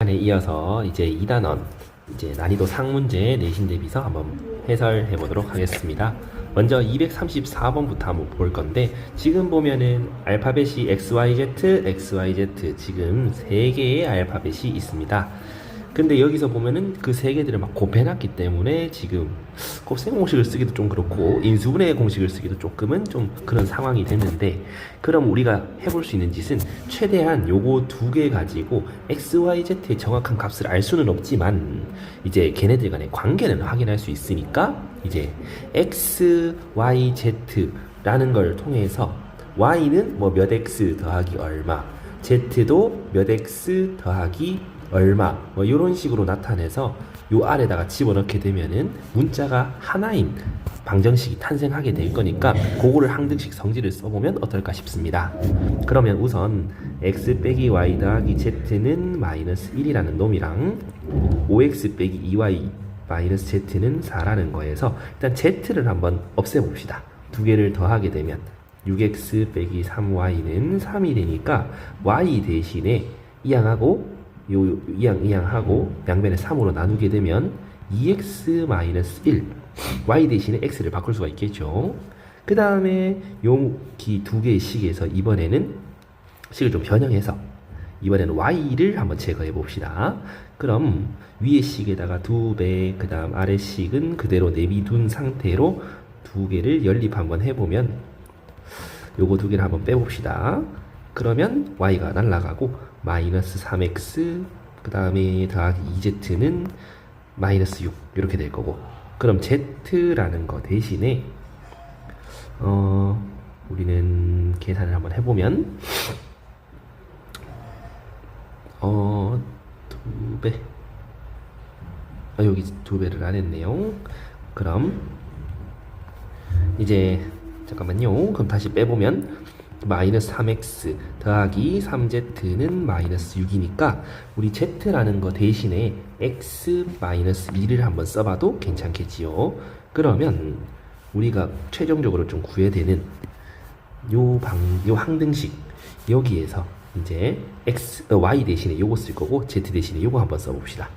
에 이어서 이제 2단원 이제 난이도 상문제 내신 대비서 한번 해설해 보도록 하겠습니다. 먼저 234번부터 한번 볼 건데, 지금 보면은 알파벳이 XYZ, XYZ 지금 3개의 알파벳이 있습니다. 근데 여기서 보면은 그 3개들을 막 곱해놨기 때문에 지금 곱셈 공식을 쓰기도 좀 그렇고 인수분해 공식을 쓰기도 조금은 좀 그런 상황이 됐는데, 그럼 우리가 해볼 수 있는 짓은 최대한 요거 2개 가지고 XYZ의 정확한 값을 알 수는 없지만 이제 걔네들 간의 관계는 확인할 수 있으니까, 이제 XYZ라는 걸 통해서 Y는 뭐 몇 X 더하기 얼마, Z도 몇 X 더하기 얼마, 뭐 이런 식으로 나타내서 요 아래다가 집어넣게 되면은 문자가 하나인 방정식이 탄생하게 될 거니까, 그거를 항등식 성질을 써보면 어떨까 싶습니다. 그러면 우선 x 빼기 y 더하기 z는 마이너스 1이라는 놈이랑 5x 빼기 2y 마이너스 z는 4라는 거에서 일단 z를 한번 없애봅시다. 두 개를 더하게 되면 6x 빼기 3y는 3이 되니까 y 대신에 이항하고 이항하고 양변에 3으로 나누게 되면 2x-1, y 대신에 x를 바꿀 수가 있겠죠. 그 다음에 여기 두 개의 식에서 이번에는 식을 좀 변형해서 이번에는 y를 한번 제거해 봅시다. 그럼 위의 식에다가 2배, 그 다음 아래 식은 그대로 내비둔 상태로 두 개를 연립 한번 해보면, 요거 두 개를 한번 빼봅시다. 그러면 y가 날라가고 마이너스 3x 그 다음에 더하기 2z는 마이너스 6 이렇게 될 거고, 그럼 z라는 거 대신에 우리는 계산을 한번 해보면 2배, 여기 2배를 안 했네요. 그럼 이제 잠깐만요. 그럼 다시 빼보면 마이너스 3x 더하기 3z는 마이너스 6이니까 우리 z라는 거 대신에 x 마이너스 2를 한번 써봐도 괜찮겠지요. 그러면 우리가 최종적으로 좀 구해야 되는 요 항등식, 여기에서 이제 y 대신에 요거 쓸 거고 z 대신에 요거 한번 써봅시다.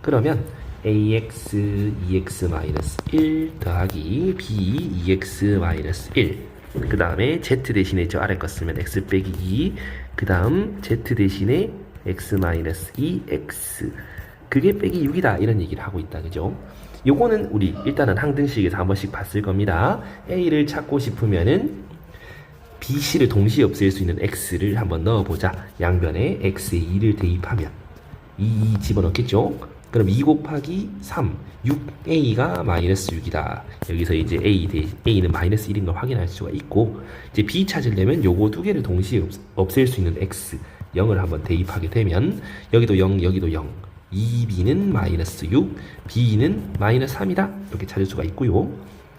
그러면 ax 2x 마이너스 1 더하기 b 2x 마이너스 1, 그 다음에 z 대신에 저 아래 거 쓰면 x 빼기 2, 그 다음 z 대신에 x 마이너스 2x, 그게 빼기 6이다 이런 얘기를 하고 있다, 그죠? 요거는 우리 일단은 항등식에서 한 번씩 봤을 겁니다. a를 찾고 싶으면은 b, c를 동시에 없앨 수 있는 x를 한번 넣어보자. 양변에 x에 2를 대입하면 2 집어넣겠죠? 그럼 2 곱하기 3, 6a가 마이너스 6이다. 여기서 이제 a는 마이너스 1인 걸 확인할 수가 있고, 이제 b 찾으려면 요거 두 개를 동시에 없앨 수 있는 x, 0을 한번 대입하게 되면 여기도 0, 여기도 0, 2b는 마이너스 6, b는 마이너스 3이다. 이렇게 찾을 수가 있고요.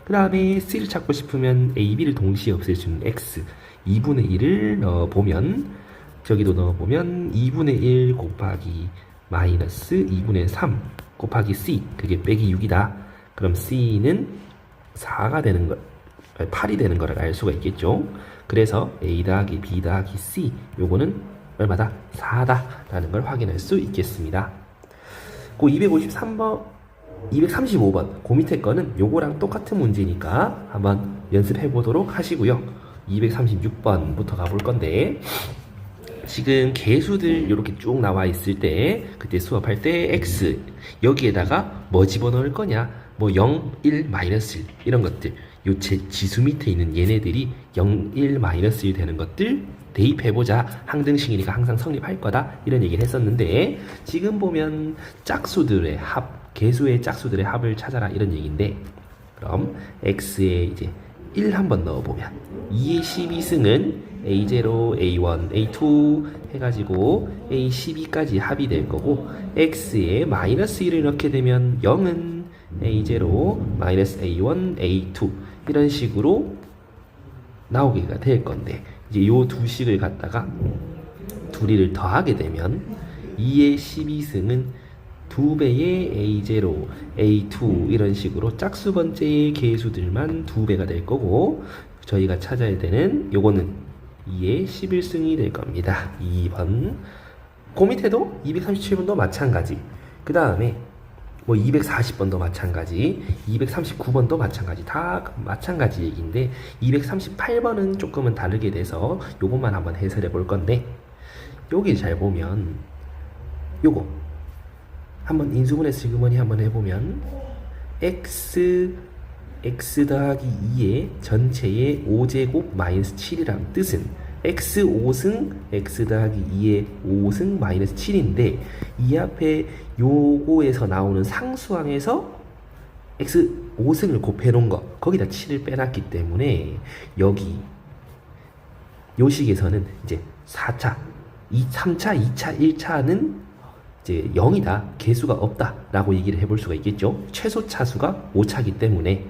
그 다음에 c를 찾고 싶으면 a, b를 동시에 없앨 수 있는 x, 2분의 1을 넣어보면, 저기도 넣어보면 2분의 1 곱하기 마이너스 2분의 3 곱하기 c, 그게 빼기 6이다. 그럼 c는 4가 되는 거, 8이 되는 거를 알 수가 있겠죠. 그래서 a 더하기 b 더하기 c, 요거는 얼마다? 4다 라는 걸 확인할 수 있겠습니다. 그 253번 235번 그 밑에 거는 요거랑 똑같은 문제니까 한번 연습해 보도록 하시고요. 236번부터 가볼 건데, 지금 개수들 이렇게 쭉 나와 있을 때, 그때 수업할 때 x 여기에다가 뭐 집어넣을 거냐, 뭐 0, 1, 마이너스 1 이런 것들, 요 지수 밑에 있는 얘네들이 0, 1, 마이너스 1 되는 것들 대입해보자. 항등식이니까 항상 성립할 거다 이런 얘기를 했었는데, 지금 보면 짝수들의 합, 개수의 짝수들의 합을 찾아라 이런 얘기인데, 그럼 x에 이제 1 한번 넣어보면 2의 12승은 A0, A1, A2 해가지고 A12까지 합이 될 거고, x에 마이너스 1을 넣게 되면 0은 A0, 마이너스 A1, A2 이런 식으로 나오게 될 건데, 이제 요 두 식을 갖다가 둘이를 더하게 되면 2의 12승은 2배의 A0, A2 이런 식으로 짝수 번째의 개수들만 2배가 될 거고, 저희가 찾아야 되는 요거는 2의 11승이 될 겁니다. 2번 그 밑에도 237번도 마찬가지. 그 다음에 뭐 240번도 마찬가지, 239번도 마찬가지, 다 마찬가지 얘기인데 238번은 조금은 다르게 돼서 요것만 한번 해설해 볼 건데, 여기 잘 보면 요거 한번 인수분해서 지그머니 한번 해보면 x 더하기 2의 전체의 5제곱 마이너스 7이라는 뜻은 x 5승 x 더하기 2의 5승 마이너스 7인데, 이 앞에 요거에서 나오는 상수항에서 x 5승을 곱해놓은 거, 거기다 7을 빼놨기 때문에 여기 요 식에서는 이제 4차, 3차, 2차, 1차는 이제 0이다, 개수가 없다 라고 얘기를 해볼 수가 있겠죠. 최소 차수가 5차이기 때문에.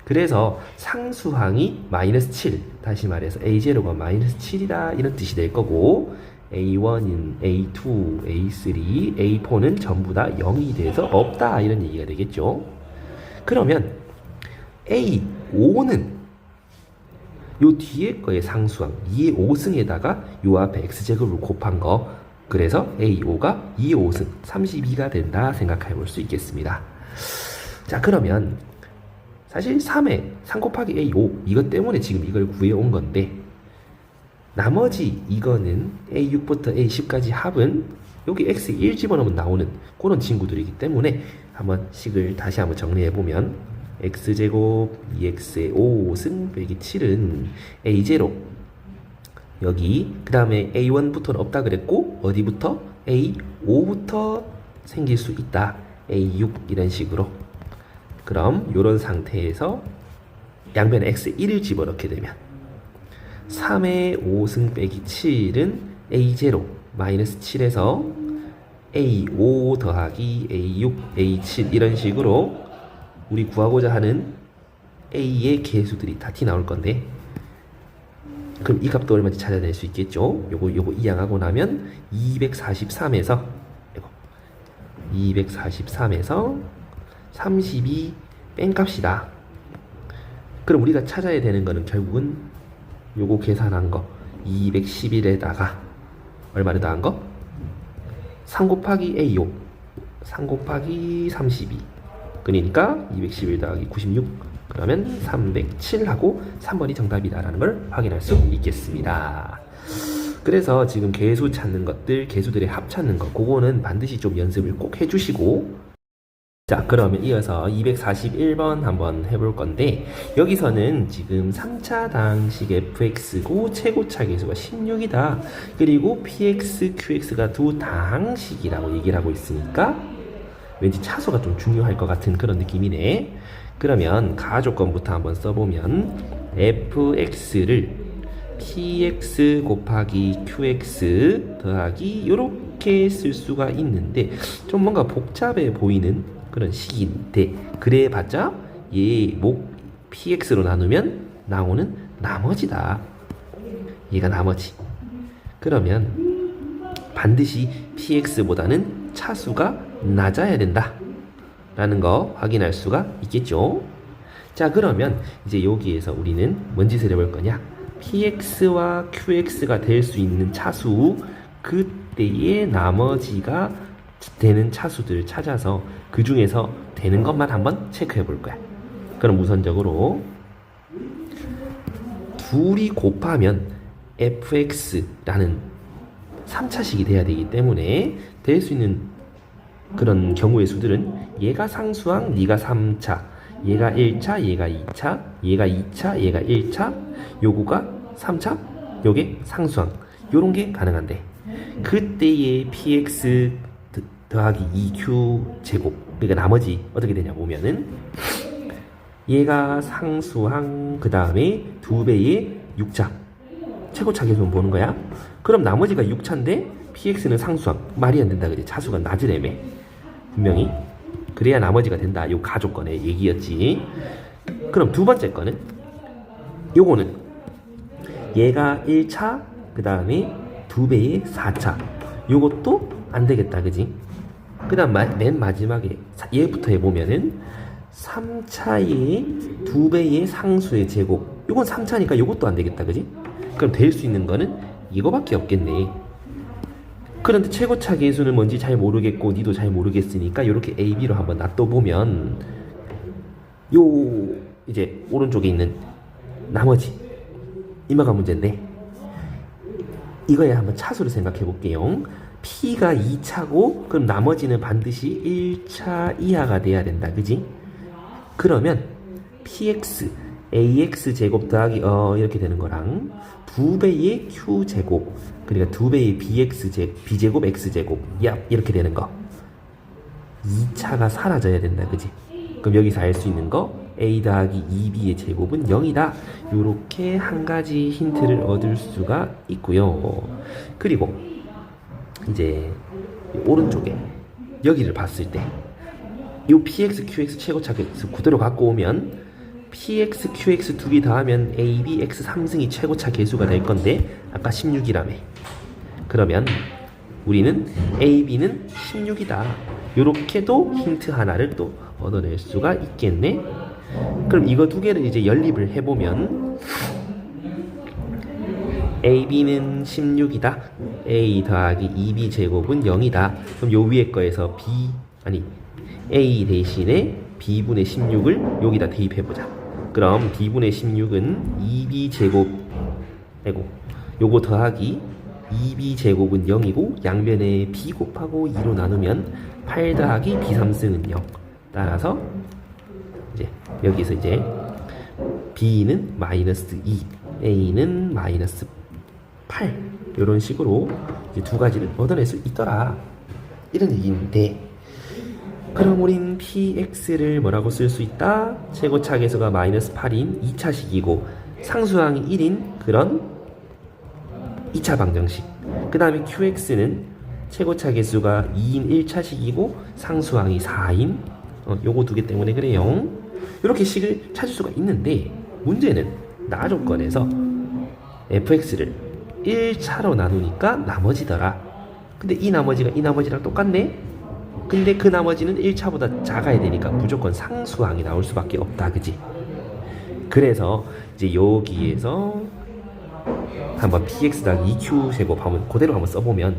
그래서 상수항이 마이너스 7, 다시 말해서 A0가 마이너스 7이다 이런 뜻이 될 거고, A1인 A2, A3, A4는 전부 다 0이 돼서 없다 이런 얘기가 되겠죠. 그러면 A5는 요 뒤에 거의 상수항 2의 5승에다가 요 앞에 x제곱을 곱한 거, 그래서 A5가 2의 5승 32가 된다 생각해 볼 수 있겠습니다. 자, 그러면 사실 3에 3 곱하기 A5 이것 때문에 지금 이걸 구해온 건데, 나머지 이거는 A6부터 A10까지 합은 여기 X 1 집어넣으면 나오는 그런 친구들이기 때문에 한번 식을 다시 한번 정리해보면 X제곱 2X의 5승 빼기 7은 A0, 여기 그 다음에 A1부터는 없다 그랬고 어디부터? A5부터 생길 수 있다, A6 이런 식으로. 그럼 이런 상태에서 양변에 x 1을 집어넣게 되면 3의 5승 빼기 7은 A0 마이너스 7에서 A5 더하기 A6, A7 이런 식으로 우리 구하고자 하는 A의 개수들이 다 티 나올 건데, 그럼 이 값도 얼마인지 찾아낼 수 있겠죠. 요거 이항하고 나면 243에서 32 뺀값이다. 그럼 우리가 찾아야 되는 거는 결국은 요거 계산한 거 211에다가 얼마를 더한 거? 3 곱하기 A5 3 곱하기 32, 그러니까 211 더하기 96, 그러면 307하고 3번이 정답이다라는 걸 확인할 수 있겠습니다. 그래서 지금 개수 찾는 것들, 개수들의 합 찾는 거, 그거는 반드시 좀 연습을 꼭 해주시고, 자, 그러면 이어서 241번 한번 해볼 건데, 여기서는 지금 3차 당식 fx고 최고차 계수가 16이다. 그리고 px, qx가 두 당식이라고 얘기를 하고 있으니까 왠지 차수가 좀 중요할 것 같은 그런 느낌이네. 그러면 가조건부터 한번 써보면 fx를 px 곱하기 qx 더하기 요렇게 쓸 수가 있는데, 좀 뭔가 복잡해 보이는 그런 식인데, 그래봤자 얘 px로 나누면 나오는 나머지다. 얘가 나머지. 그러면 반드시 px보다는 차수가 낮아야 된다 라는 거 확인할 수가 있겠죠. 자, 그러면 이제 여기에서 우리는 뭔 짓을 해볼 거냐, px와 qx가 될 수 있는 차수, 그때의 나머지가 되는 차수들을 찾아서 그 중에서 되는 것만 한번 체크해 볼 거야. 그럼 우선적으로 둘이 곱하면 fx라는 3차식이 돼야 되기 때문에 될 수 있는 그런 경우의 수들은 얘가 상수항, 얘가 3차, 얘가 1차, 얘가 2차, 얘가 2차, 얘가 1차, 요거가 3차, 요게 상수항, 요런 게 가능한데, 그때의 px 더하기 2q 제곱, 그러니까 나머지 어떻게 되냐 보면은 얘가 상수항, 그 다음에 2배의 6차, 최고차 계수만 보는 거야. 그럼 나머지가 6차인데 px는 상수항, 말이 안 된다 그래. 차수가 낮으래매 분명히. 그래야 나머지가 된다, 요 가족건의 얘기였지. 그럼 두 번째 거는 요거는 얘가 1차, 그 다음에 2배의 4차, 요것도 안 되겠다, 그지? 그 다음 맨 마지막에 얘부터 해보면은 3차의 2배의 상수의 제곱, 요건 3차니까 요것도 안 되겠다, 그지? 그럼 될 수 있는 거는 이거밖에 없겠네. 그런데 최고차 계수는 뭔지 잘 모르겠고 니도 잘 모르겠으니까 이렇게 A, B로 한번 놔둬보면 요 이제 오른쪽에 있는 나머지 이마가 문제인데 이거에 한번 차수를 생각해 볼게요. P가 2차고 그럼 나머지는 반드시 1차 이하가 돼야 된다. 그지? 그러면 PX AX 제곱 더하기 이렇게 되는 거랑 2배의 Q 제곱 그러니까 2배의 B제곱 X 제곱 이렇게 되는 거 2차가 사라져야 된다. 그지? 그럼 여기서 알 수 있는 거 A 더하기 2B의 제곱은 0이다. 요렇게 한 가지 힌트를 얻을 수가 있고요. 그리고 이제 오른쪽에 여기를 봤을 때 이 PX, QX 최고차 계수 그대로 갖고 오면 PX, QX 두 개 더하면 AB, X 3승이 최고차 계수가 될 건데 아까 16이라며. 그러면 우리는 AB는 16이다. 요렇게도 힌트 하나를 또 얻어낼 수가 있겠네. 그럼 이거 두 개를 이제 연립을 해보면 AB는 16이다. A 더하기 2B 제곱은 0이다. 그럼 요 위에 거에서 A 대신에 B분의 16을 여기다 대입해보자. 그럼 B분의 16은 2B 제곱 요거 더하기 2B 제곱은 0이고 양변에 B 곱하고 2로 나누면 8 더하기 B 3승은 0. 따라서 이제 여기서 이제 B는 마이너스 2, A는 마이너스 8 이런 식으로 이제 두 가지를 얻어낼 수 있더라. 이런 얘기인데 그럼 우린 PX를 뭐라고 쓸 수 있다? 최고차 계수가 마이너스 8인 2차식이고 상수항이 1인 그런 2차 방정식. 그 다음에 QX는 최고차 계수가 2인 1차식이고 상수항이 4인 요거 두 개 때문에 그래요. 이렇게 식을 찾을 수가 있는데 문제는 나 조건에서 fx를 1차로 나누니까 나머지더라. 근데 이 나머지가 이 나머지랑 똑같네? 근데 그 나머지는 1차보다 작아야 되니까 무조건 상수항이 나올 수밖에 없다. 그지? 그래서 이제 여기에서 한번 px 더하기 2q 제곱 한번 그대로 한번 써보면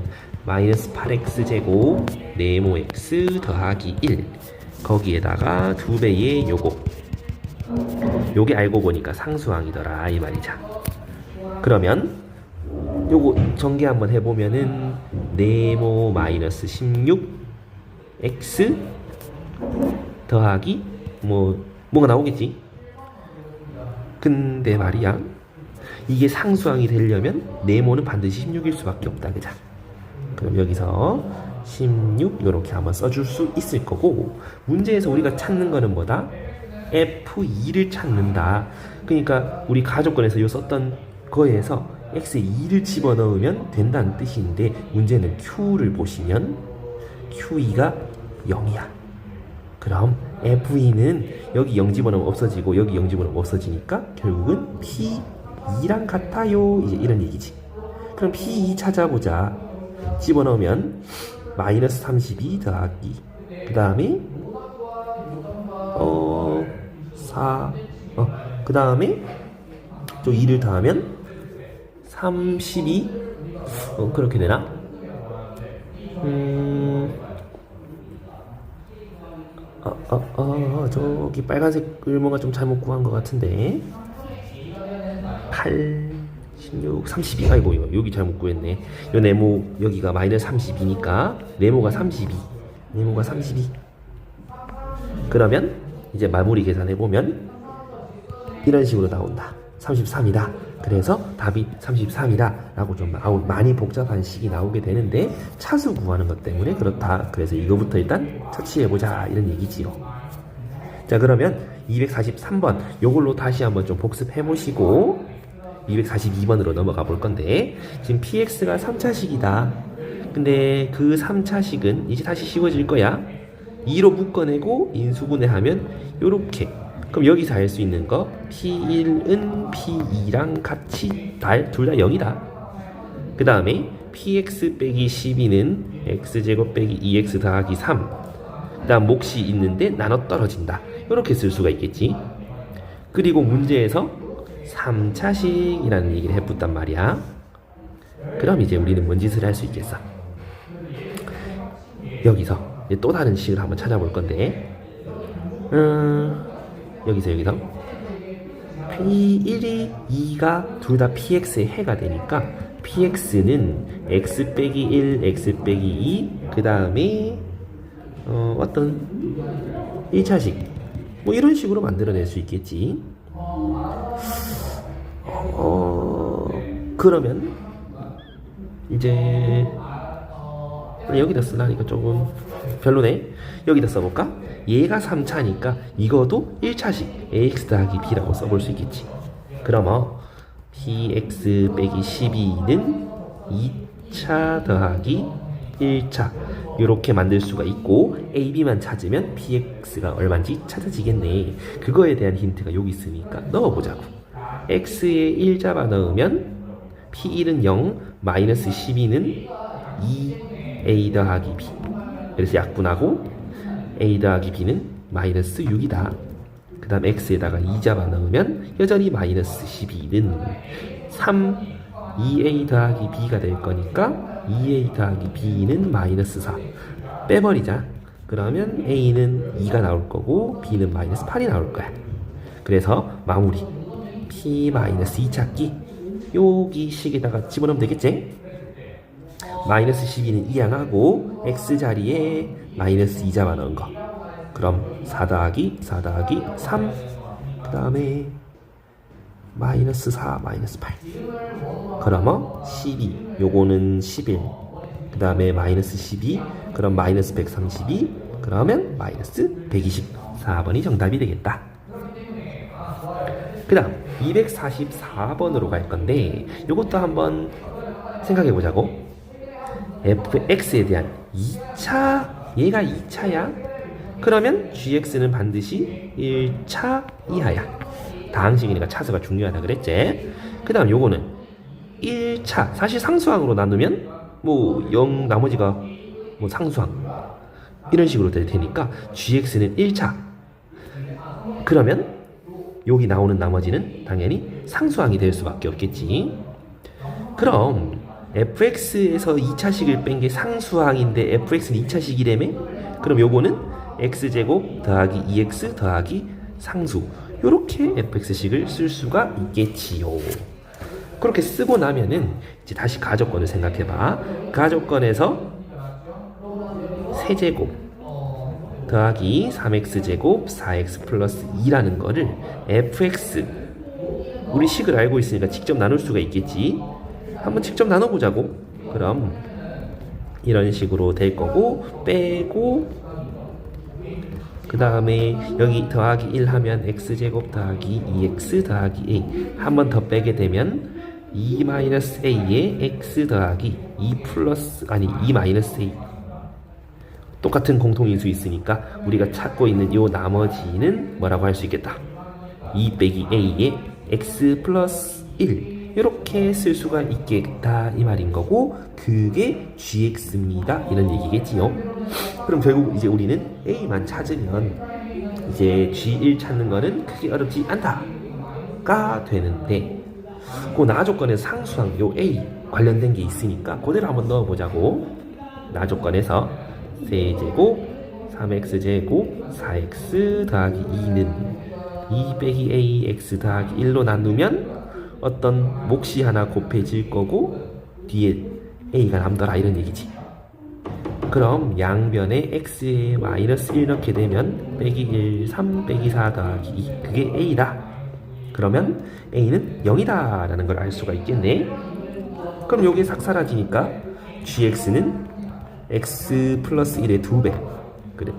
마이너스 8x 제곱 네모 x 더하기 1 거기에다가 2배의 요게 알고 보니까 상수항이더라 이 말이죠. 그러면 요거 전개 한번 해보면은 네모 마이너스 16 x 더하기 뭐가 나오겠지. 근데 말이야 이게 상수항이 되려면 네모는 반드시 16일 수밖에 없다. 그자? 그럼 여기서 16 요렇게 한번 써줄 수 있을 거고 문제에서 우리가 찾는 거는 뭐다? F2를 찾는다. 그러니까 우리 가족권에서 요 썼던 거에서 x에 2를 집어넣으면 된다는 뜻인데 문제는 q를 보시면 q2가 0이야. 그럼 f2는 여기 0 집어넣으면 없어지고 여기 0 집어넣으면 없어지니까 결국은 p2랑 같아요. 이제 이런 얘기지. 그럼 p2 찾아보자. 집어넣으면 마이너스 32 더하기 그 다음에 4 그 다음에 또 2를 더하면 32 그렇게 되나? 저기 빨간색 을모가 좀 잘못 구한 것 같은데 8 16 32 아이고 여기 잘못 구했네. 요 네모 여기가 마이너스 32니까 네모가 32 그러면 이제 마무리 계산해보면 이런 식으로 나온다. 33이다. 그래서 답이 33이다 라고 좀 많이 복잡한 식이 나오게 되는데 차수 구하는 것 때문에 그렇다. 그래서 이거부터 일단 터치해보자 이런 얘기지요. 자 그러면 243번 요걸로 다시 한번 좀 복습해보시고 242번으로 넘어가 볼 건데 지금 px가 3차식이다. 근데 그 3차식은 이제 다시 씌워질 거야. 2로 묶어내고 인수분해하면 요렇게. 그럼 여기서 알 수 있는 거 P1은 P2랑 같이 둘 다 0이다. 그 다음에 PX 빼기 12는 X제곱 빼기 2X 더하기 3. 그 다음 몫이 있는데 나눠 떨어진다. 이렇게 쓸 수가 있겠지. 그리고 문제에서 3차식이라는 얘기를 해봤단 말이야. 그럼 이제 우리는 뭔 짓을 할 수 있겠어? 여기서 이제 또 다른 식을 한번 찾아볼 건데, 여기서 P1이 2가 둘 다 PX의 해가 되니까 PX는 X 빼기 1, X 빼기 2, 그 다음에 어떤 1차식 뭐 이런 식으로 만들어낼 수 있겠지. 그러면 이제 여기다 쓰라니까 조금 별로네. 여기다 써볼까? 얘가 3차니까 이것도 1차식 ax 더하기 b라고 써볼 수 있겠지. 그러면 px 빼기 12는 2차 더하기 1차 이렇게 만들 수가 있고, ab만 찾으면 px가 얼마인지 찾아지겠네. 그거에 대한 힌트가 여기 있으니까 넣어보자고. x에 1 잡아 넣으면 p1은 0, 마이너스 12는 2a 더하기 b. 그래서 약분하고 a 더하기 b는 마이너스 6이다. 그 다음 x에다가 2 잡아 넣으면 여전히 마이너스 12는 3, 2a 더하기 b가 될 거니까 2a 더하기 b는 마이너스 4. 빼버리자. 그러면 a는 2가 나올 거고 b는 마이너스 8이 나올 거야. 그래서 마무리 p 마이너스 2 찾기 여기 식에다가 집어넣으면 되겠지? 마이너스 12는 이항하고 x 자리에 마이너스 2 잡아 넣은 거. 그럼 4 더하기 3, 그 다음에 마이너스 4 마이너스 8. 그러면 12 요거는 11, 그 다음에 마이너스 12, 그럼 마이너스 132, 그러면 마이너스 120. 4번이 정답이 되겠다. 그 다음 244번으로 갈 건데 요것도 한번 생각해 보자고. fx에 대한 2차, 얘가 2차야. 그러면 gx는 반드시 1차 이하야. 다항식이니까 차수가 중요하다 그랬지. 그 다음 요거는 1차, 사실 상수항으로 나누면 뭐 0 나머지가 뭐 상수항 이런 식으로 될 테니까 gx는 1차. 그러면 여기 나오는 나머지는 당연히 상수항이 될 수밖에 없겠지. 그럼 fx에서 2차식을 뺀 게 상수항인데 fx는 2차식이라며? 그럼 요거는 x제곱 더하기 2x 더하기 상수, 요렇게 fx식을 쓸 수가 있겠지요. 그렇게 쓰고 나면은 이제 다시 가족권을 생각해봐. 가족권에서 세제곱 더하기 3x제곱 4x 플러스 2라는 거를 fx, 우리 식을 알고 있으니까 직접 나눌 수가 있겠지. 한번 직접 나눠보자고. 그럼 이런 식으로 될 거고, 빼고 그 다음에 여기 더하기 1 하면 x제곱 더하기 2x 더하기 a, 한 번 더 빼게 되면 2-a에 x 더하기 2 플러스, 아니 2-a, 똑같은 공통인수 있으니까 우리가 찾고 있는 요 나머지는 뭐라고 할 수 있겠다. 2 빼기 a에 x 플러스 1 이렇게 쓸 수가 있겠다 이 말인 거고, 그게 gx입니다 이런 얘기겠지요. 그럼 결국 이제 우리는 a만 찾으면 이제 g1 찾는 거는 크게 어렵지 않다가 되는데, 그 나조건에서 상수항 요 a 관련된 게 있으니까 그대로 한번 넣어보자고. 나조건에서 세제곱 3x제곱 4x 더하기 2는 2 빼기 a x 더하기 1로 나누면 어떤 몫이 하나 곱해질 거고 뒤에 a가 남더라 이런 얘기지. 그럼 양변에 x에 마이너스 1 넣게 되면 빼기 1, 3 빼기 4 더하기 2, 그게 a다. 그러면 a는 0이다 라는 걸 알 수가 있겠네. 그럼 요게 싹 사라지니까 gx는 x 플러스 1의 2배. 그래,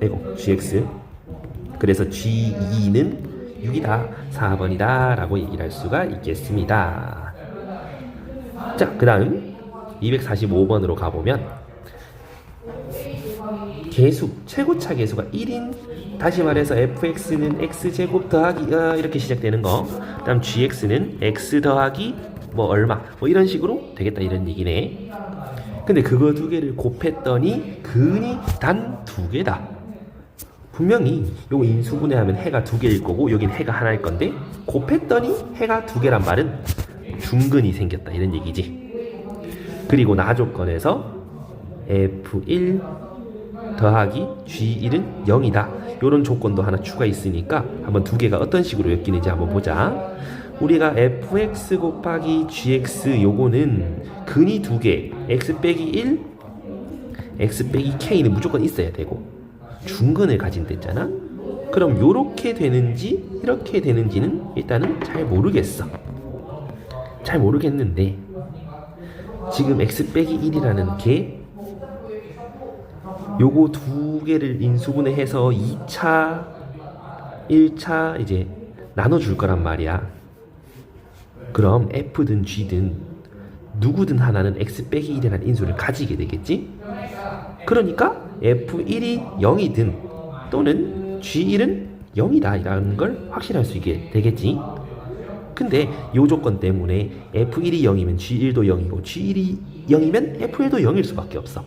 이거 gx. 그래서 g2는 6이다, 4번이다 라고 얘기를 할 수가 있겠습니다. 자, 그 다음 245번으로 가보면 계수, 최고차 계수가 1인, 다시 말해서 fx는 x제곱 더하기 이렇게 시작되는 거, 그 다음 gx는 x 더하기 뭐 얼마 뭐 이런 식으로 되겠다 이런 얘기네. 근데 그거 두 개를 곱했더니 근이 단 두 개다. 분명히 요거 인수분해하면 해가 두 개일 거고 여긴 해가 하나일 건데 곱했더니 해가 두 개란 말은 중근이 생겼다 이런 얘기지. 그리고 나조건에서 f1, 더하기 G1은 0이다. 이런 조건도 하나 추가 있으니까 한번 두 개가 어떤 식으로 엮이는지 한번 보자. 우리가 fx 곱하기 gx 요거는 근이 두 개, x 빼기 1, x 빼기 k는 무조건 있어야 되고 중근을 가진댔잖아. 그럼 요렇게 되는지 이렇게 되는지는 일단은 잘 모르겠어. 잘 모르겠는데 지금 x 빼기 1이라는 게 요거 두 개를 인수분해해서 2차, 1차 이제 나눠줄 거란 말이야. 그럼 f든 g든 누구든 하나는 x 빼기 1이라는 인수를 가지게 되겠지? 그러니까 f1이 0이든 또는 g1은 0이다 라는 걸 확실할 수 있게 되겠지? 근데 요 조건 때문에 f1이 0이면 g1도 0이고 g1이 0이면 f1도 0일 수밖에 없어.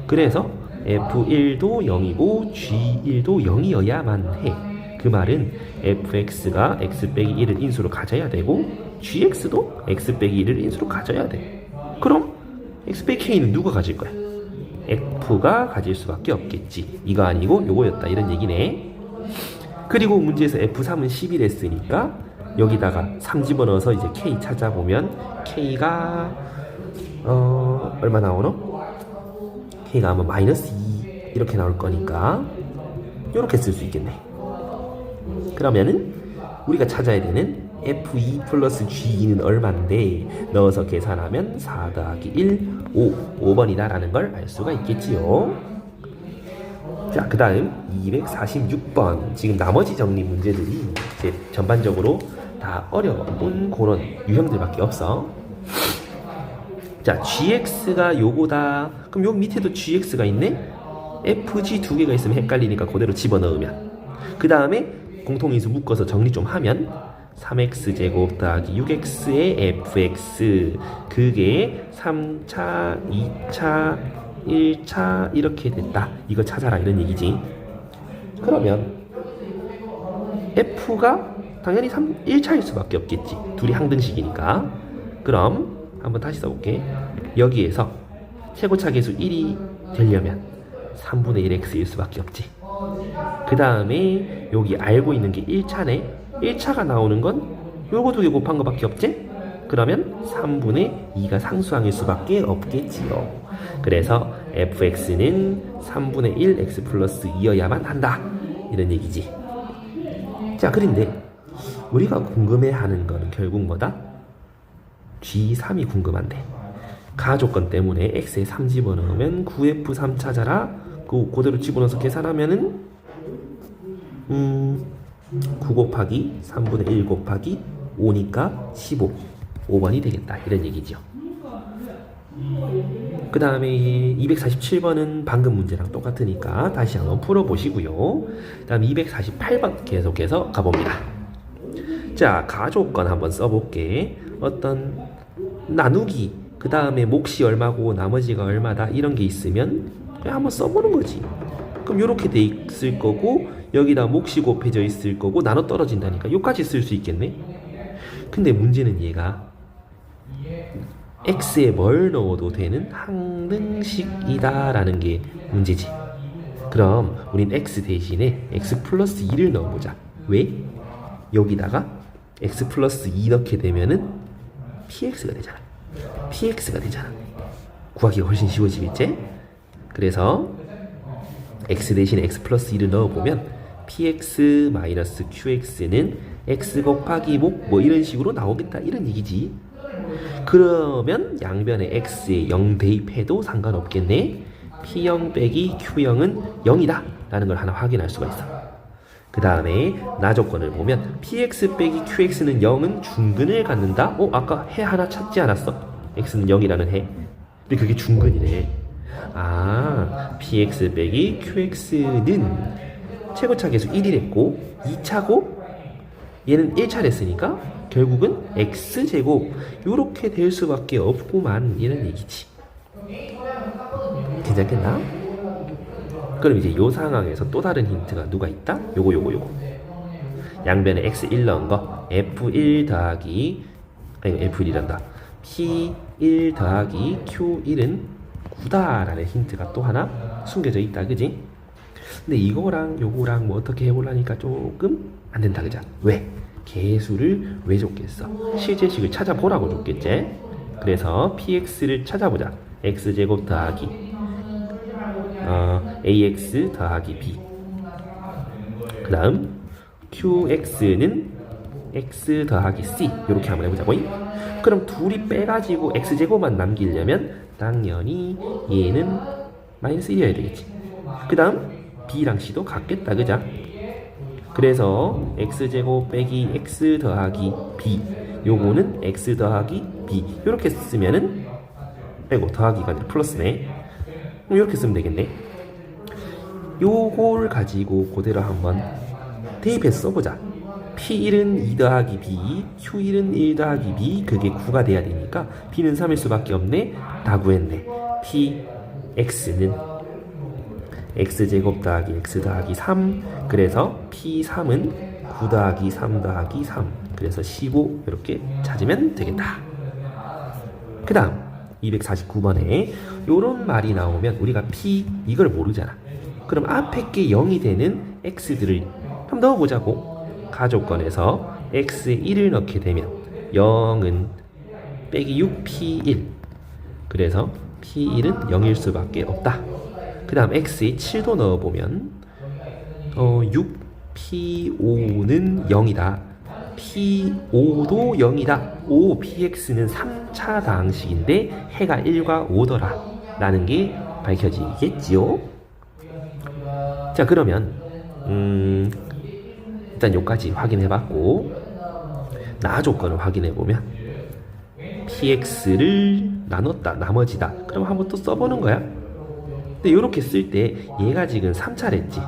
그래서 f1도 0이고 g1도 0이어야만 해. 그 말은 fx가 x 빼기 1을 인수로 가져야 되고 gx도 x 빼기 1을 인수로 가져야 돼. 그럼 x 빼기 k는 누가 가질 거야? f가 가질 수밖에 없겠지. 이거 아니고 요거였다 이런 얘기네. 그리고 문제에서 f3은 11했으니까 여기다가 3 집어넣어서 이제 k 찾아보면 k가 얼마 나오노? k가 아마 마이너스 2 이렇게 나올 거니까 이렇게 쓸 수 있겠네. 그러면은 우리가 찾아야 되는 f2 플러스 g2는 얼마인데 넣어서 계산하면 4 더하기 1, 5번이다 라는 걸 알 수가 있겠지요. 자, 그 다음 246번. 지금 나머지 정리 문제들이 이제 전반적으로 다 어려운 그런 유형들밖에 없어. 자, gx가 요거다. 그럼 요 밑에도 gx가 있네? fg 두 개가 있으면 헷갈리니까 그대로 집어넣으면. 그 다음에 공통인수 묶어서 정리 좀 하면 3x제곱 더하기 6x의 fx 그게 3차, 2차, 1차 이렇게 됐다. 이거 찾아라 이런 얘기지. 그러면 f가 당연히 1차일 수밖에 없겠지. 둘이 항등식이니까. 그럼 한번 다시 써볼게. 여기에서 최고차 계수 1이 되려면 3분의 1x일 수밖에 없지. 그 다음에 여기 알고 있는 게 1차네. 1차가 나오는 건 요거 두 개 곱한 거밖에 없지? 그러면 3분의 2가 상수항일 수밖에 없겠지요. 그래서 fx는 3분의 1 x 플러스 2여야만 한다. 이런 얘기지. 자, 그런데 우리가 궁금해하는 거는 결국 뭐다? g3이 궁금한데 가조건 때문에 x에 3 집어넣으면 9f3 찾아라. 그대로 집어넣어서 계산하면은 9 곱하기 3분의 1 곱하기 5니까 15 5번이 되겠다 이런 얘기죠. 그 다음에 247번은 방금 문제랑 똑같으니까 다시 한번 풀어보시고요. 그 다음 248번 계속해서 가봅니다. 자, 가조건 한번 써볼게. 어떤 나누기 그 다음에 몫이 얼마고 나머지가 얼마다 이런 게 있으면 그냥 한번 써보는 거지. 그럼 이렇게 돼 있을 거고 여기다 몫이 곱해져 있을 거고 나눠 떨어진다니까 요까지 쓸 수 있겠네. 근데 문제는 얘가 x에 뭘 넣어도 되는 항등식이다 라는 게 문제지. 그럼 우린 x 대신에 x 플러스 2를 넣어보자. 왜? 여기다가 x 플러스 2 넣게 되면은 px가 되잖아. px가 되잖아. 구하기가 훨씬 쉬워지겠지? 그래서 x 대신에 x 플러스 2를 넣어보면 px 마이너스 qx는 x 곱하기 목 뭐 이런 식으로 나오겠다 이런 얘기지. 그러면 양변에 x에 0 대입해도 상관없겠네. p0 빼기 q0은 0이다 라는 걸 하나 확인할 수가 있어. 그 다음에 나조건을 보면 px 빼기 qx는 0은 중근을 갖는다. 아까 해 하나 찾지 않았어? x는 0이라는 해. 근데 그게 중근이래. px 빼기 qx는 최고차 계수 1이랬고 2차고 얘는 1차랬으니까 결국은 x제곱 요렇게 될 수밖에 없구만 이런 얘기지. 괜찮겠나? 그럼 이제 요 상황에서 또 다른 힌트가 누가 있다? 요거 양변에 x1 넣은 거 f1 더하기 아니 f1이란다 p1 더하기 q1은 9다 라는 힌트가 또 하나 숨겨져 있다, 그지? 근데 이거랑 요거랑 뭐 어떻게 해보려니까 조금 안 된다, 그죠? 왜? 개수를 왜 줬겠어? 실제식을 찾아보라고 줬겠지? 그래서 px를 찾아보자. x제곱 더하기 ax 더하기 b. 그 다음 qx는 x 더하기 c. 이렇게 한번 해보자고. 그럼 둘이 빼가지고 x제곱만 남기려면 당연히 얘는 마이너스 1이어야 되겠지. 그 다음 b랑 c도 같겠다, 그죠? 그래서 x제곱 빼기 x 더하기 b, 요거는 x 더하기 b. 이렇게 쓰면은, 아이고 더하기가 아니라 플러스네. 이렇게 쓰면 되겠네. 요걸 가지고 그대로 한번 대입해서 써보자. P1은 2 더하기 B, Q1은 1 더하기 B. 그게 9가 돼야 되니까 B는 3일 수밖에 없네. 다 구했네. PX는 X제곱 더하기 X 더하기 3. 그래서 P3은 9 더하기 3 더하기 3. 그래서 15. 이렇게 찾으면 되겠다. 그 다음 249번에 요런 말이 나오면 우리가 P 이걸 모르잖아. 그럼 앞에 게 0이 되는 X들을 한번 넣어보자고. 가족권에서 x에 1을 넣게 되면 0은 빼기 6p1. 그래서 p1은 0일 수밖에 없다. 그 다음 x에 7도 넣어보면 6p5는 0이다. p5도 0이다. 오, px는 3차 다항식인데 해가 1과 5더라 라는 게 밝혀지겠지요. 자, 그러면 일단 요까지 확인해봤고, 나 조건을 확인해보면 px를 나눴다, 나머지다. 그럼 한번 또 써보는 거야. 근데 요렇게 쓸 때 얘가 지금 3차랬지.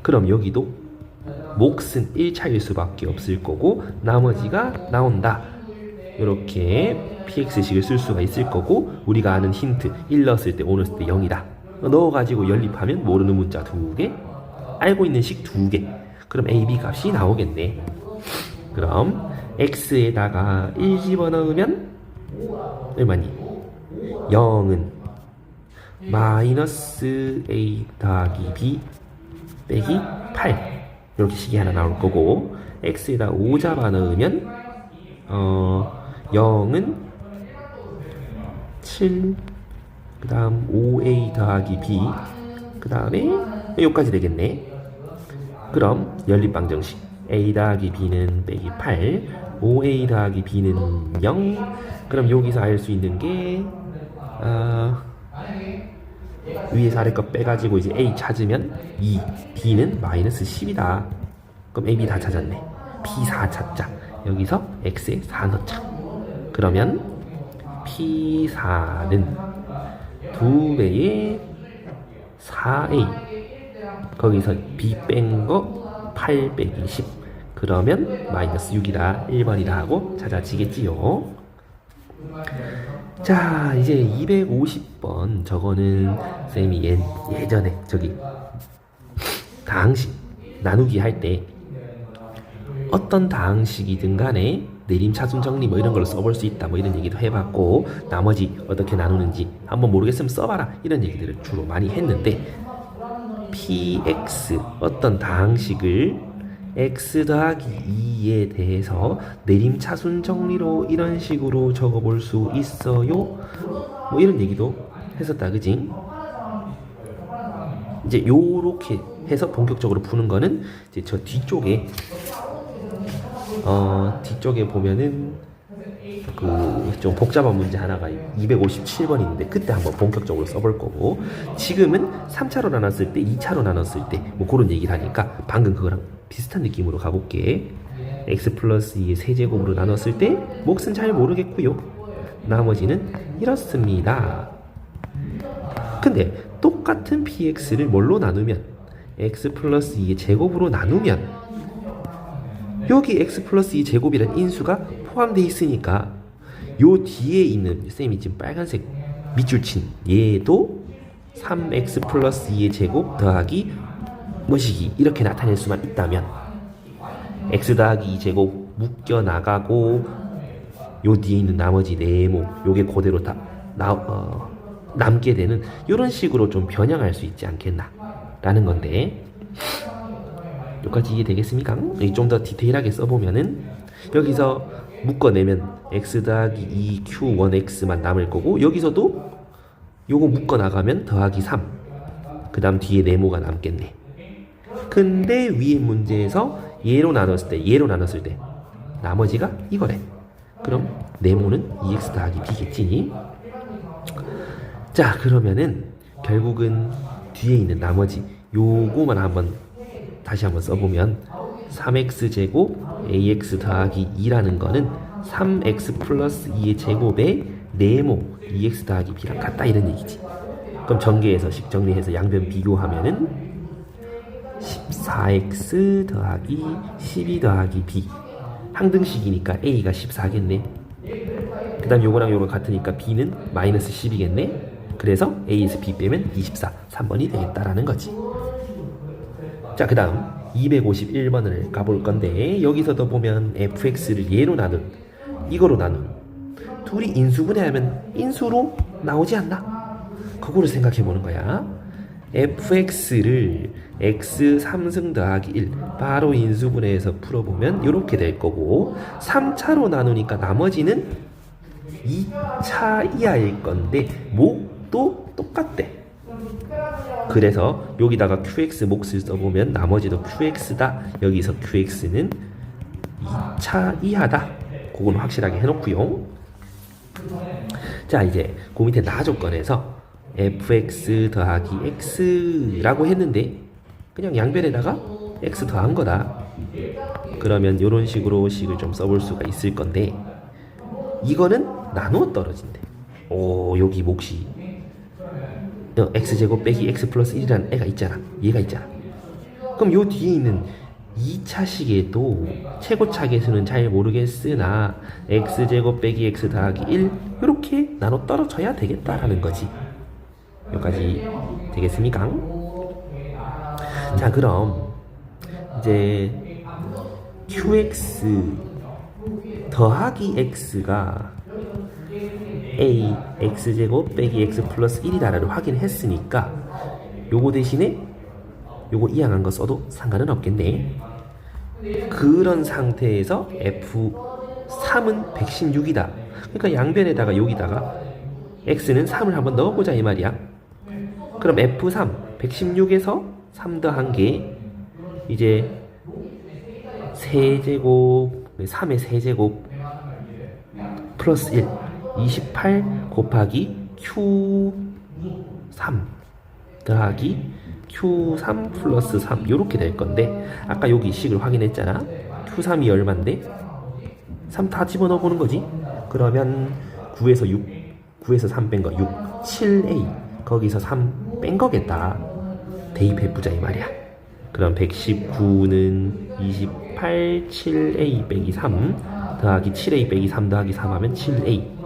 그럼 여기도 몫은 1차일 수밖에 없을 거고 나머지가 나온다. 요렇게 px식을 쓸 수가 있을 거고, 우리가 아는 힌트 1 넣었을 때 5 넣었을 때 0이다 넣어가지고 연립하면 모르는 문자 2개, 알고 있는 식 2개. 그럼 a, b 값이 나오겠네. 그럼 x에다가 1 집어넣으면 얼마니? 0은 마이너스 a 더하기 b 빼기 8. 이렇게 식이 하나 나올 거고, x에다 5 잡아넣으면 0은 7. 그 다음 5a 더하기 b. 그 다음에 여기까지 되겠네. 그럼 연립방정식 a 더하기 b는 빼기 8, 5a 더하기 b는 0. 그럼 여기서 알 수 있는 게 위에서 아래 거 빼가지고 이제 a 찾으면 2, b는 마이너스 10이다. 그럼 a, b 다 찾았네. p4 찾자. 여기서 x에 4 넣자. 그러면 p4는 2배의 4a, 거기서 b 뺀 거 8 빼기 10. 그러면 마이너스 6이다, 1번이다 하고 찾아지겠지요. 자, 이제 250번. 저거는 쌤이 예전에 저기 다항식 나누기 할 때 어떤 다항식이든 간에 내림차순 정리 뭐 이런 걸 써볼 수 있다 뭐 이런 얘기도 해봤고, 나머지 어떻게 나누는지 한번 모르겠으면 써봐라 이런 얘기들을 주로 많이 했는데, px 어떤 다항식을 x 더하기 2에 대해서 내림차순 정리로 이런 식으로 적어볼 수 있어요 뭐 이런 얘기도 했었다, 그지? 이제 요렇게 해서 본격적으로 푸는 거는 이제 저 뒤쪽에 뒤쪽에 보면은 그 좀 복잡한 문제 하나가 257번 있는데 그때 한번 본격적으로 써볼 거고, 지금은 3차로 나눴을 때 2차로 나눴을 때 뭐 그런 얘기를 하니까 방금 그거랑 비슷한 느낌으로 가볼게. x 플러스 2의 세제곱으로 나눴을 때 몫은 잘 모르겠고요. 나머지는 이렇습니다. 근데 똑같은 px를 뭘로 나누면, x 플러스 2의 제곱으로 나누면 여기 x 플러스 2 제곱이라는 인수가 포함되어 있으니까 요 뒤에 있는 쌤이 지금 빨간색 밑줄 친 얘도 3x 플러스 2의 제곱 더하기 뭐시기 이렇게 나타낼 수만 있다면 x 더하기 2 제곱 묶여 나가고 요 뒤에 있는 나머지 네모 요게 그대로 다 남게 되는 이런 식으로 좀 변형할 수 있지 않겠나 라는 건데, 여기까지 이해되겠습니까? 좀 더 디테일하게 써보면은 여기서 묶어내면 x 더하기 2q1x만 남을 거고, 여기서도 요거 묶어나가면 더하기 3, 그 다음 뒤에 네모가 남겠네. 근데 위에 문제에서 얘로 나눴을 때 나머지가 이거래. 그럼 네모는 2x 더하기 b겠지. 자, 그러면은 결국은 뒤에 있는 나머지 요거만 다시 한번 써보면 3x 제곱 ax 더하기 2라는 거는 3x 플러스 2의 제곱에 네모 2x 더하기 b랑 같다, 이런 얘기지. 그럼 전개해서 정리해서 양변 비교하면은 14x 더하기 12 더하기 b, 항등식이니까 a가 14겠네. 그 다음 요거랑 요거 같으니까 b는 마이너스 10이겠네. 그래서 a에서 b 빼면 24, 3번이 되겠다라는 거지. 자, 그 다음 251번을 가볼 건데, 여기서도 보면 fx를 얘로 이거로 나눈 둘이 인수분해하면 인수로 나오지 않나? 그거를 생각해 보는 거야. fx를 x 3승 더하기 1 바로 인수분해해서 풀어보면 이렇게 될 거고, 3차로 나누니까 나머지는 2차 이하일 건데 목도 똑같대. 그래서 여기다가 qx 몫을 써보면 나머지도 qx다. 여기서 qx는 2차 이하다. 그건 확실하게 해놓고요. 자, 이제 그 밑에 나 조건에서 fx 더하기 x라고 했는데 그냥 양변에다가 x 더한 거다. 그러면 이런 식으로 식을 좀 써볼 수가 있을 건데, 이거는 나누어 떨어진대. 여기 몫이 x제곱 빼기 x 플러스 1이라는 애가 있잖아. 얘가 있잖아. 그럼 요 뒤에 있는 2차식에도 최고차 계수는 잘 모르겠으나 x제곱 빼기 x 더하기 1 이렇게 나눠 떨어져야 되겠다라는 거지. 여기까지 되겠습니까? 자, 그럼 이제 qx 더하기 x가 a x제곱 빼기 x 플러스 1이다라를 확인했으니까 요거 대신에 요거 이항한 거 써도 상관은 없겠네. 그런 상태에서 f3은 116이다. 그러니까 양변에다가 여기다가 x는 3을 한번 넣어보자 이 말이야. 그럼 f3 116에서 3 더한 게 이제 세제곱 3의 세제곱 플러스 1 28 곱하기 q3 더하기 q3 플러스 3 이렇게 될 건데, 아까 여기 식을 확인했잖아. q3이 얼만데 3 다 집어넣어 보는 거지. 그러면 9에서 3 뺀 거 6, 7a 거기서 3 뺀 거겠다. 대입해보자 이 말이야. 그럼 119는 28 7a 빼기 3 더하기 7a 빼기 3 더하기 3 하면 7a.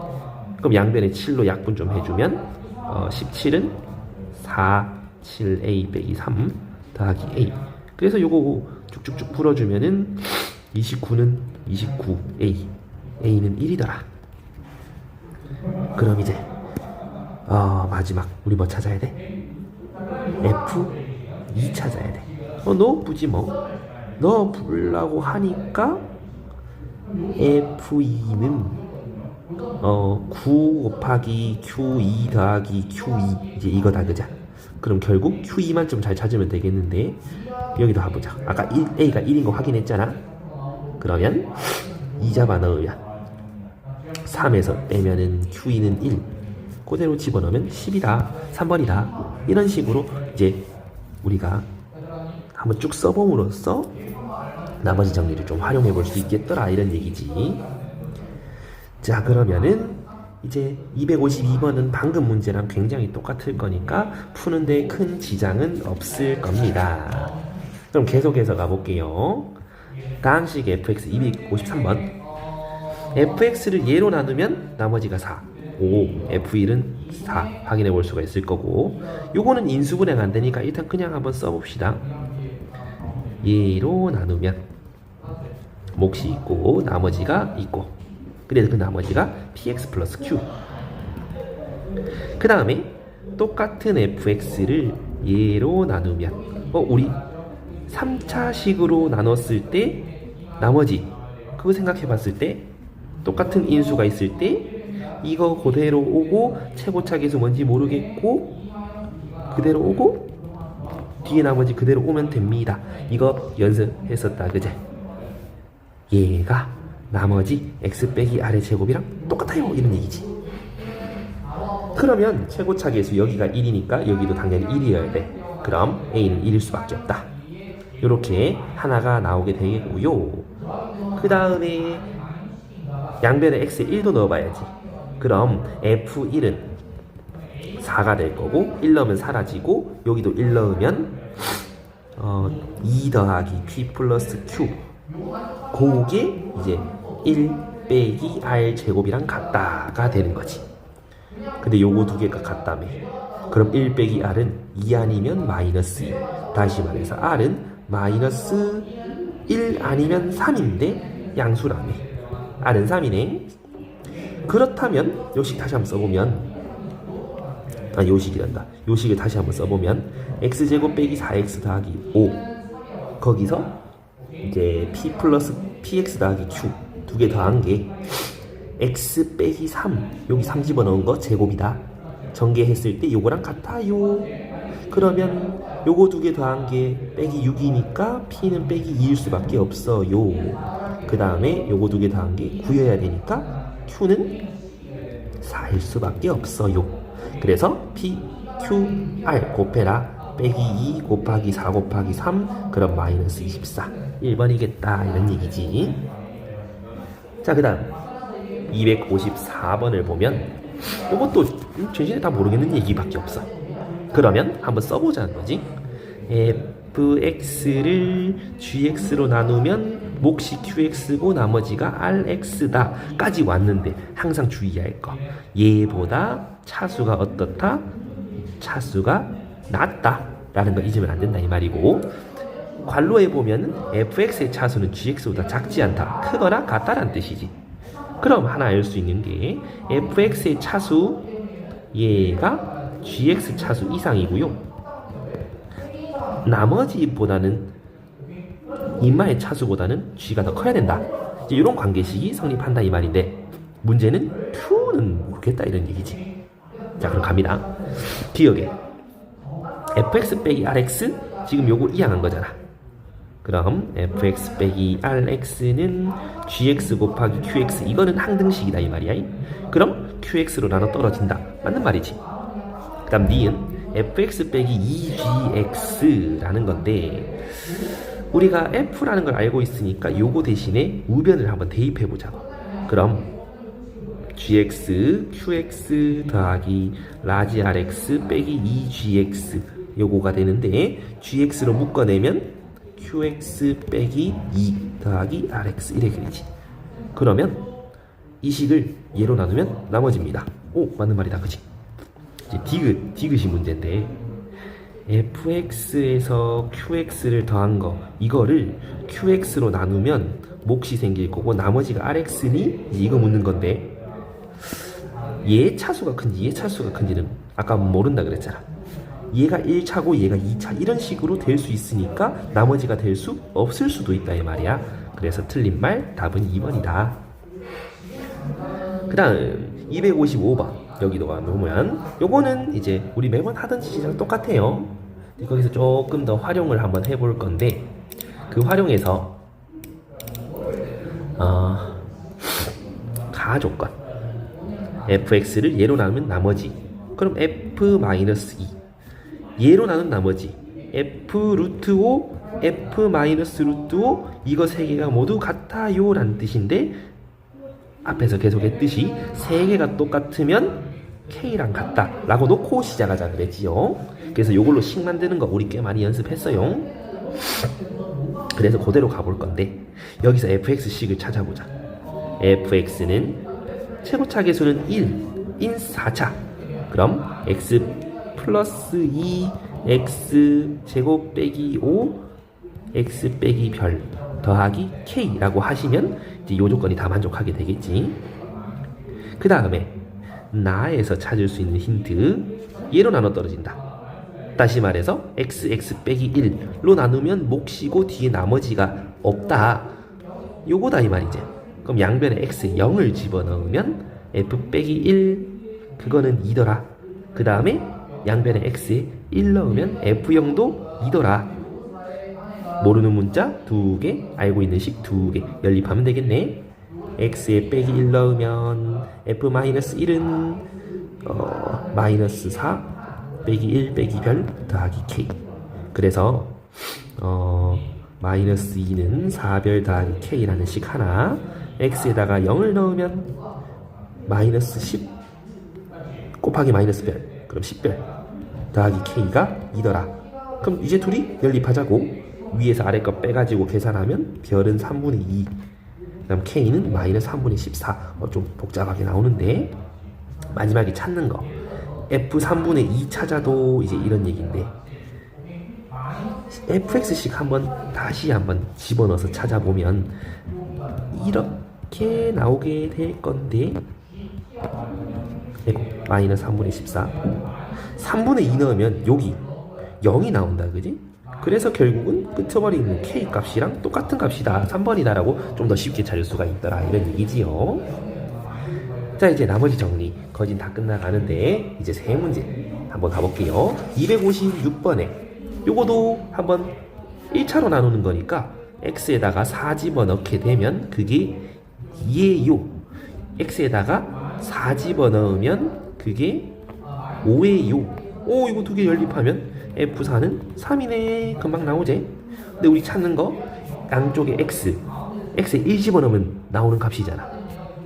그럼 양변에 7로 약분 좀 해주면 17은 4 7a 빼기 3 더하기 a. 그래서 요거 쭉쭉쭉 풀어주면은 29는 29a, a는 1이더라. 그럼 이제 마지막 우리 뭐 찾아야 돼? f2 찾아야 돼. 넣어보지 뭐. 넣어보려고 하니까 f2는 9 곱하기 q2 더하기 q2 이제 이거다, 그자? 그럼 결국 q2만 좀 잘 찾으면 되겠는데, 여기도 해보자. 아까 a가 1인 거 확인했잖아. 그러면 2 잡아 넣으면 3에서 빼면은 q2는 1 그대로 집어넣으면 10이다 3번이다. 이런 식으로 이제 우리가 한번 쭉 써봄으로써 나머지 정리를 좀 활용해 볼 수 있겠더라, 이런 얘기지. 자, 그러면은 이제 252번은 방금 문제랑 굉장히 똑같을 거니까 푸는데 큰 지장은 없을 겁니다. 그럼 계속해서 가볼게요. 다항식 fx 253번. fx를 얘로 나누면 나머지가 4, 5, f1은 4 확인해 볼 수가 있을 거고, 요거는 인수분해가 안 되니까 일단 그냥 한번 써봅시다. 얘로 나누면 몫이 있고 나머지가 있고, 그래서 그 나머지가 px 플러스 q. 그 다음에 똑같은 fx를 얘로 나누면 우리 3차식으로 나눴을 때 나머지 그거 생각해 봤을 때 똑같은 인수가 있을 때 이거 그대로 오고 최고차 계수 뭔지 모르겠고 그대로 오고 뒤에 나머지 그대로 오면 됩니다. 이거 연습했었다 그제? 얘가 나머지 x 빼기 r의 제곱이랑 똑같아요 이런 얘기지. 그러면 최고차 계수 여기가 1이니까 여기도 당연히 1이어야 돼. 그럼 a는 1일 수밖에 없다. 이렇게 하나가 나오게 되겠고요. 그 다음에 양변에 x에 1도 넣어봐야지. 그럼 f1은 4가 될 거고 1 넣으면 사라지고 여기도 1 넣으면 2 더하기 p 플러스 q 그게 이제 1 빼기 r 제곱이랑 같다가 되는 거지. 근데 요거 두 개가 같다며. 그럼 1 빼기 r은 2 아니면 마이너스 2. 다시 말해서 r은 마이너스 1 아니면 3인데 양수라며. r은 3이네. 그렇다면 요식 다시 한번 써보면 요식이란다. 요식을 다시 한번 써보면 x제곱 빼기 4x 더하기 5 거기서 이제 p 플러스 px 더하기 q 두 개 더한 게 x 빼기 3 여기 3 집어넣은 거 제곱이다. 전개했을 때 요거랑 같아요. 그러면 요거 두 개 더한 게 빼기 6이니까 p는 빼기 2일 수밖에 없어요. 그 다음에 요거 두 개 더한 게 9여야 되니까 q는 4일 수밖에 없어요. 그래서 p, q, r 곱해라. 빼기 2 곱하기 4 곱하기 3 그럼 마이너스 24 1번이겠다 이런 얘기지. 자, 그 다음 254번을 보면 이것도 전신에 다 모르겠는 얘기밖에 없어. 그러면 한번 써보자는 거지. fx를 gx로 나누면 몫이 qx고 나머지가 rx다 까지 왔는데 항상 주의할 거 얘보다 차수가 어떻다? 차수가 낮다 라는 거 잊으면 안 된다 이 말이고, 괄호에 보면 fx의 차수는 gx보다 작지 않다, 크거나 같다라는 뜻이지. 그럼 하나 알 수 있는 게 fx의 차수 얘가 gx 차수 이상이고요, 나머지보다는 인마의 차수보다는 g가 더 커야 된다. 이제 이런 관계식이 성립한다 이 말인데, 문제는 q는 모르겠다 이런 얘기지. 자, 그럼 갑니다. 기억에 fx 빼기 rx 지금 요거 이항한 거잖아. 그럼 fx 빼기 rx는 gx 곱하기 qx, 이거는 항등식이다 이 말이야. 그럼 qx로 나눠 떨어진다, 맞는 말이지. 그 다음 d는 fx 빼기 2gx라는 건데, 우리가 f라는 걸 알고 있으니까 요거 대신에 우변을 한번 대입해보자. 그럼 gx, qx 더하기 라지 rx 빼기 2gx 요거가 되는데, gx로 묶어내면 qx 빼기 2 더하기 rx 이렇게 되지. 그러면 이 식을 얘로 나누면 나머집니다. 오, 맞는 말이다, 그치? 이제 디귿이 문제인데, fx에서 qx를 더한 거 이거를 qx로 나누면 몫이 생길 거고 나머지가 rx니? 이거 묻는 건데, 얘 차수가 큰지 얘 차수가 큰지는 아까 모른다 그랬잖아. 얘가 1차고 얘가 2차 이런 식으로 될 수 있으니까 나머지가 될 수 없을 수도 있다 이 말이야. 그래서 틀린 말 답은 2번이다. 그 다음 255번 여기도 보면 요거는 이제 우리 매번 하던 짓이랑 똑같아요. 거기서 조금 더 활용을 한번 해볼 건데, 그 활용에서 가조건 fx를 얘로 나누면 나머지, 그럼 f-2 얘로 나눈 나머지 f 루트 5 f 마이너스 루트 5 이거 세 개가 모두 같아요 라는 뜻인데, 앞에서 계속 했듯이 세 개가 똑같으면 k랑 같다 라고 놓고 시작하자 그랬지요. 그래서 요걸로 식 만드는 거 우리 꽤 많이 연습했어요. 그래서 그대로 가볼 건데, 여기서 fx 식을 찾아보자. fx는 최고차 계수는 1인 4차. 그럼 x 플러스 2 x 제곱 빼기 5 x 빼기 별 더하기 k라고 하시면 이제 요 조건이 다 만족하게 되겠지. 그 다음에 나에서 찾을 수 있는 힌트, 얘로 나눠 떨어진다. 다시 말해서 x 빼기 1로 나누면 몫이고 뒤에 나머지가 없다. 요거다 이 말이지. 그럼 양변에 x에 0을 집어넣으면 f 빼기 1 그거는 2더라. 그 다음에 양변에 x에 1 넣으면 f0도 2더라. 모르는 문자 2개, 알고 있는 식 2개 연립하면 되겠네. x에 빼기 1 넣으면 f-1은 마이너스 4 빼기 1 빼기 별 더하기 k. 그래서 마이너스 2는 4별 더하기 k라는 식 하나, x에다가 0을 넣으면 마이너스 10 곱하기 마이너스 별, 그럼 10별 더하기 k가 2더라. 그럼 이제 둘이 연립하자고. 위에서 아래 거 빼가지고 계산하면 별은 3분의 2, 그 다음 k는 마이너스 3분의 14. 좀 복잡하게 나오는데 마지막에 찾는 거 f 3분의 2 찾아도 이제 이런 얘기인데, fx식 다시 한번 집어넣어서 찾아보면 이렇게 나오게 될 건데, 마이너스 3분의 14 3분의 2 넣으면 여기 0이 나온다, 그지? 그래서 결국은 끄트머리 있는 k 값이랑 똑같은 값이다, 3번이다 라고 좀 더 쉽게 찾을 수가 있더라, 이런 얘기지요. 자, 이제 나머지 정리 거진 다 끝나가는데 이제 세 문제 한번 가볼게요. 256번에 요거도 한번 1차로 나누는 거니까 x에다가 4 집어넣게 되면 그게 2예요. x에다가 4 집어넣으면 그게 5예요. 오, 이거 두 개 연립하면 f4는 3이네. 금방 나오지? 근데 우리 찾는 거 양쪽에 x에 1 집어넣으면 나오는 값이잖아.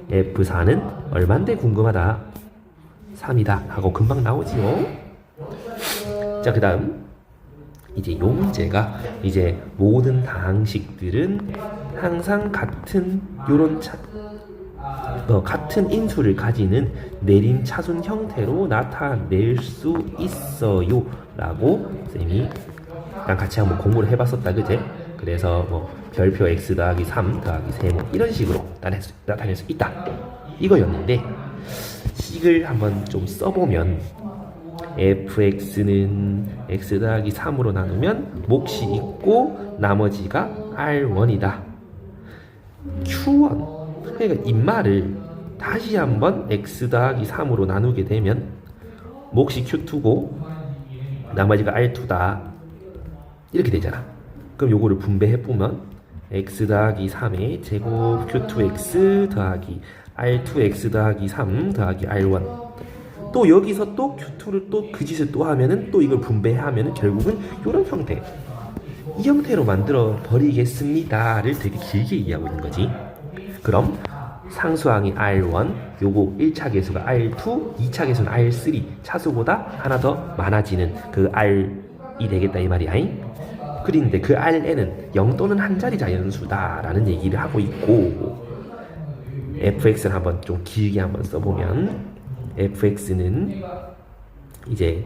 f4는 얼만데 궁금하다. 3이다 하고 금방 나오지요. 자, 그 다음 이제 요 문제가 이제 모든 다항식들은 항상 같은 요런 같은 인수를 가지는 내림차순 형태로 나타낼 수 있어요 라고 쌤이 같이 한번 공부를 해봤었다, 그제? 그래서 별표 x 더하기 3 더하기 3 이런 식으로 나타낼 수 있다 이거였는데, 식을 한번 좀 써보면 fx는 x 더하기 3으로 나누면 몫이 있고 나머지가 r1이다. q1 그러니까 인말을 다시 한번 x 더하기 3으로 나누게 되면 몫이 q2고 나머지가 r2다 이렇게 되잖아. 그럼 요거를 분배해보면 x 더하기 3의 제곱 q2x 더하기 r2x 더하기 3 더하기 r1, 또 여기서 또 q2를 또 그 짓을 또 하면은 또 이걸 분배하면은 결국은 요런 형태, 이 형태로 만들어 버리겠습니다를 되게 길게 얘기하고 있는 거지. 그럼 상수항이 r1, 요거 1차 계수가 r2, 2차 계수는 r3, 차수보다 하나 더 많아지는 그 r이 되겠다 이 말이야. 그런데 그 rn은 0 또는 한 자리 자연수다 라는 얘기를 하고 있고, fx를 한번 좀 길게 한번 써보면 fx는 이제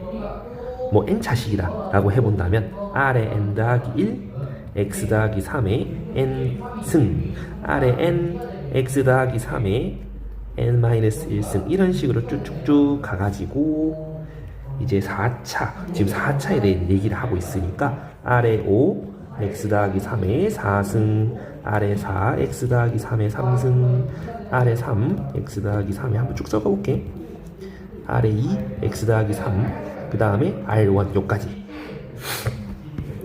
n차식이다 라고 해본다면 r의 n 더하기 1 x 더하기 3의 n승, r의 n x 더하기 3의 n-1승 이런 식으로 쭉쭉쭉 가가지고 이제 4차, 지금 4차에 대한 얘기를 하고 있으니까 r의 5 x 더하기 3의 4승, r의 4 x 더하기 3의 3승, r의 3 x 더하기 3의 한번 쭉 써볼게. r의 2 x 더하기 3, 그 다음에 r1 요까지.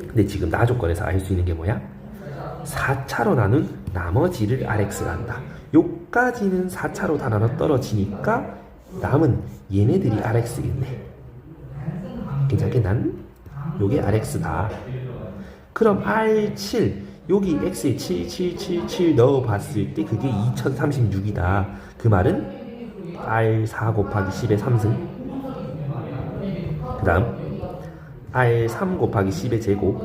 근데 지금 나 조건에서 알 수 있는 게 뭐야? 4차로 나눈 나머지를 rx가 한다. 요까지는 4차로 다 나눠 떨어지니까 남은 얘네들이 rx겠네. 괜찮게 난 요게 rx다. 그럼 r7 여기 x에 7777 넣어봤을 때 그게 2036이다. 그 말은 r4 곱하기 10의 3승, 그 다음 r3 곱하기 10의 제곱,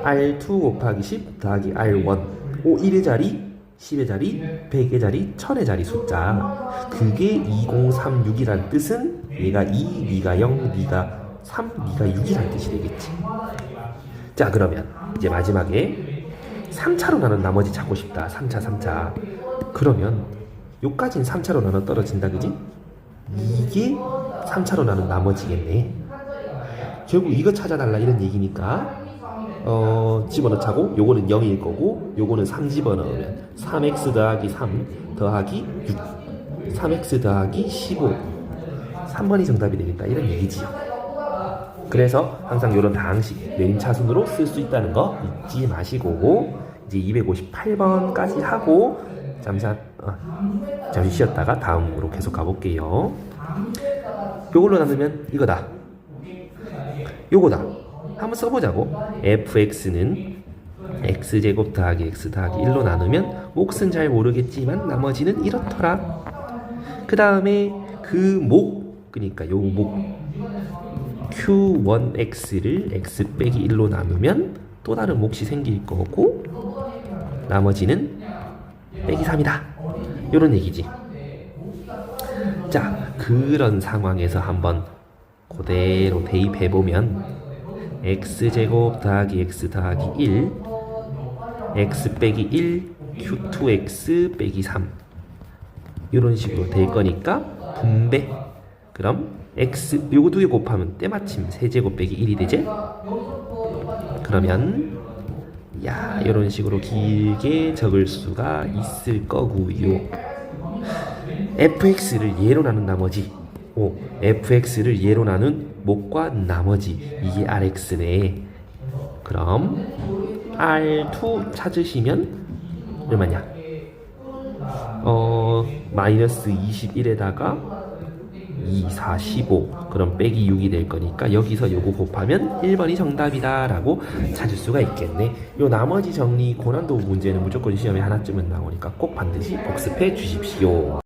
r2 곱하기 10 더하기 r1. 1의 자리, 10의 자리, 100의 자리, 1000의 자리 숫자, 그게 2036이란 뜻은 얘가 2, 네가 0, 네가 3, 네가 6이란 뜻이 되겠지. 자, 그러면 이제 마지막에 3차로 나눈 나머지 찾고 싶다. 3차. 그러면 요까지는 3차로 나눠 떨어진다, 그지? 이게 3차로 나눈 나머지겠네. 결국 이거 찾아달라 이런 얘기니까 집어넣자고. 요거는 0일 거고 요거는 3 집어넣으면 3x 더하기 3 더하기 6, 3x 더하기 15, 3번이 정답이 되겠다 이런 얘기지요. 그래서 항상 이런 다항식 내림차순으로 쓸 수 있다는 거 잊지 마시고, 이제 258번까지 하고 잠시 쉬었다가 다음으로 계속 가볼게요. 요걸로 나누면 이거다, 요거다. 한번 써보자고. fx는 x제곱 더하기 x 더하기 1로 나누면 몫은 잘 모르겠지만 나머지는 이렇더라. 그 다음에 그 목, 그러니까 요 목 q1x를 x 빼기 1로 나누면 또 다른 몫이 생길 거고 나머지는 빼기 3이다 요런 얘기지. 자, 그런 상황에서 한번 그대로 대입해보면 x제곱 더하기 x 더하기 1 x 빼기 1 q2x 빼기 3 이런 식으로 될 거니까 분배. 그럼 x 요거 두 개 곱하면 때마침 세제곱 빼기 1이 되지? 그러면 야 이런 식으로 길게 적을 수가 있을 거고요. fx를 예로 나눈 나머지, fx를 예로 나눈 목과 나머지, 이게 rx네. 그럼 r2 찾으시면 얼마냐? 마이너스 21에다가 2, 4, 15 그럼 빼기 6이 될 거니까 여기서 요거 곱하면 1번이 정답이다 라고 찾을 수가 있겠네. 요 나머지 정리 고난도 문제는 무조건 시험에 하나쯤은 나오니까 꼭 반드시 복습해 주십시오.